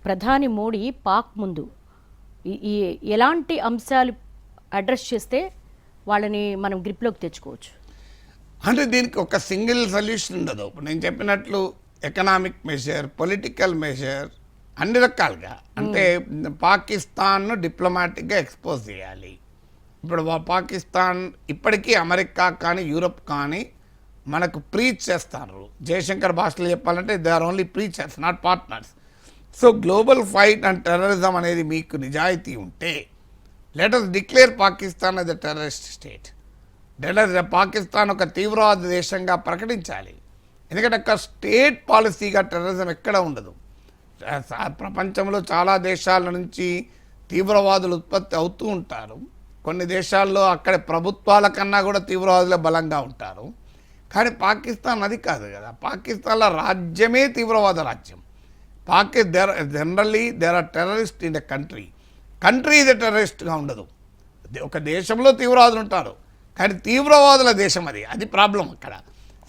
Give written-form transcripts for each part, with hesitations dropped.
ప్రధాని మోడీ పాక్ ముందు ఈ ఎలాంటి అంశాలు అడ్రస్ చేస్తే వాళ్ళని మనం గ్రిప్లోకి తెచ్చుకోవచ్చు? అంటే దీనికి ఒక సింగిల్ సొల్యూషన్ ఉండదు. ఇప్పుడు నేను చెప్పినట్లు ఎకనామిక్ మెజర్, పొలిటికల్ మెజర్, అన్ని రకాలుగా. అంటే పాకిస్తాన్ను డిప్లొమాటిక్గా ఎక్స్పోజ్ చేయాలి. ఇప్పుడు పాకిస్తాన్ ఇప్పటికీ అమెరికా కానీ యూరప్ కానీ మనకు ప్రీచ్ చేస్తారు. జయశంకర్ భాషలో చెప్పాలంటే they are only preachers, not partners. So global fight and terrorism అనేది మీకు నిజాయితీ ఉంటే let us declare Pakistan as a terrorist state. Pakistan ఒక తీవ్రవాద దేశంగా ప్రకటించాలి. ఎందుకంటే ఒక స్టేట్ పాలసీగా టెర్రరిజం ఎక్కడ ఉండదు. ప్రపంచంలో చాలా దేశాల నుంచి తీవ్రవాదులు ఉత్పత్తి అవుతూ ఉంటారు. కొన్ని దేశాల్లో అక్కడ ప్రభుత్వాల కన్నా కూడా తీవ్రవాదులే బలంగా ఉంటారు. కానీ పాకిస్తాన్ అది కాదు కదా. పాకిస్తాన్లో రాజ్యమే తీవ్రవాద రాజ్యం. Generally there are terrorist in a country ఇది టెర్రరిస్ట్గా ఉండదు. ఒక దేశంలో తీవ్రవాదులు ఉంటారు, కానీ తీవ్రవాదుల దేశం అది ప్రాబ్లం అక్కడ.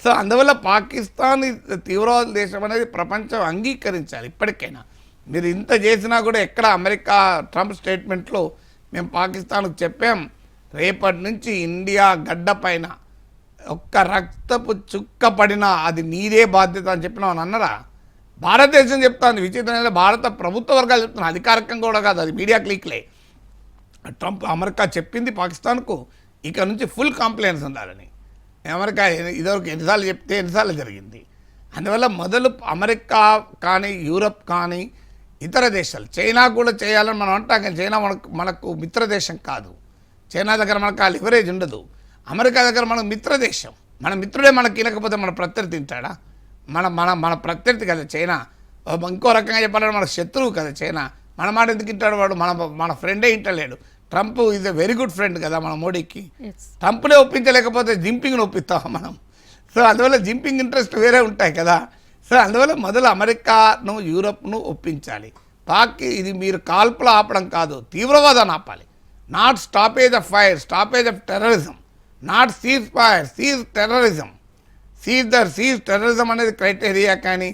సో అందువల్ల పాకిస్తాన్ తీవ్రవాద దేశం అనేది ప్రపంచం అంగీకరించాలి. ఇప్పటికైనా మీరు ఇంత చేసినా కూడా ఎక్కడ అమెరికా ట్రంప్ స్టేట్మెంట్లో మేము పాకిస్తాన్కు చెప్పాం, రేపటి నుంచి ఇండియా గడ్డ పైన ఒక్క రక్తపు చుక్క పడినా అది నీదే బాధ్యత అని చెప్పినామని అన్నారా? భారతదేశం చెప్తాను. విచిత్రమైన భారత ప్రభుత్వ వర్గాలు చెప్తున్నాను, అధికారికంగా కూడా కాదు, అది మీడియా క్లిక్లే. ట్రంప్ అమెరికా చెప్పింది పాకిస్తాన్కు ఇక నుంచి ఫుల్ కాంప్లైన్స్ ఉండాలని. అమెరికా ఇదివరకు ఎన్నిసార్లు చెప్తే ఎన్నిసార్లు జరిగింది. అందువల్ల మొదలు అమెరికా కానీ యూరప్ కానీ ఇతర దేశాలు, చైనా కూడా చేయాలని మనం అంటాం, కానీ చైనా మనకు మిత్రదేశం కాదు. చైనా దగ్గర మనకు ఆ లివరేజ్ ఉండదు. అమెరికా దగ్గర మనకు మిత్రదేశం. మన మిత్రుడే మనకి తినకపోతే మన ప్రత్యర్థి తింటాడా? మన ప్రత్యర్థి కదా చైనా. ఇంకో రకంగా చెప్పాలంటే మన శత్రువు కదా చైనా. మన మాట ఎందుకు తింటాడు వాడు? మన ఫ్రెండే ఇంటలేడు. Trump is a very good friend కదా మన మోడీకి. ట్రంప్నే ఒప్పించలేకపోతే జింపింగ్ని ఒప్పిస్తాం మనం. సో అందువల్ల జింపింగ్ ఇంట్రెస్ట్ వేరే ఉంటాయి కదా. సో అందువల్ల మొదలు అమెరికాను యూరప్ను ఒప్పించాలి. ఇది మీరు కాల్పులు ఆపడం కాదు, తీవ్రవాదాన్ని ఆపాలి. Not stoppage of fire, stoppage of terrorism, not cease fire, seize terrorism. Seize terrorism అనేది క్రైటీరియా, కానీ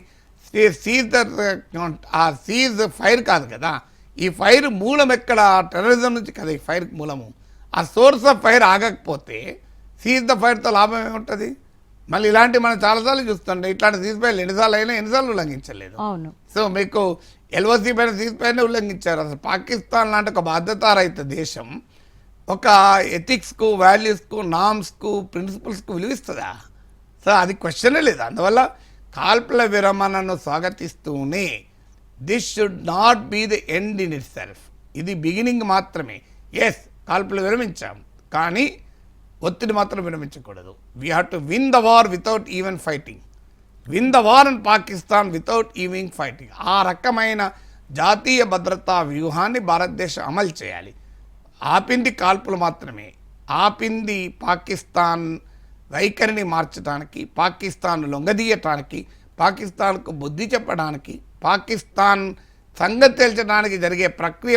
సీజ్ ఫైర్ కాదు కదా. ఈ ఫైర్ మూలం ఎక్కడ? టెర్రరిజం నుంచి కదా ఈ ఫైర్కి మూలము. ఆ సోర్స్ ఆఫ్ ఫైర్ ఆగకపోతే సీజ్ ద ఫైర్తో లాభం ఏముంటుంది? మళ్ళీ ఇలాంటి మనం చాలాసార్లు చూస్తుంటే ఇట్లాంటి సీజ్ ఫైర్లు ఎన్నిసార్లు ఉల్లంఘించలేదు. సో మీకు ఎల్ఓసి పైన సీజ్ ఫైర్నే ఉల్లంఘించారు. అసలు పాకిస్తాన్ లాంటి ఒక బాధ్యతారహిత దేశం ఒక ఎథిక్స్కు, వాల్యూస్కు, నామ్స్కు, ప్రిన్సిపల్స్కు విలువిస్తుందా? సో అది క్వశ్చనే లేదు. అందువల్ల కాల్పుల విరమణను స్వాగతిస్తూనే this should not be the end in itself. ఇది బిగినింగ్ మాత్రమే. ఎస్, కాల్పులు విరమించాం, కానీ ఒత్తిడి మాత్రం విరమించకూడదు. We have to win the war without even fighting. Win the war in Pakistan without even fighting. ఆ రకమైన జాతీయ భద్రతా వ్యూహాన్ని భారతదేశం అమలు చేయాలి. ఆపింది కాల్పులు మాత్రమే. ఆపింది పాకిస్తాన్ వైఖరిని మార్చడానికి, పాకిస్తాన్ లొంగదీయటానికి, పాకిస్తాన్కు బుద్ధి చెప్పడానికి, పాకిస్తాన్ సంగతి తేల్చడానికి జరిగే ప్రక్రియ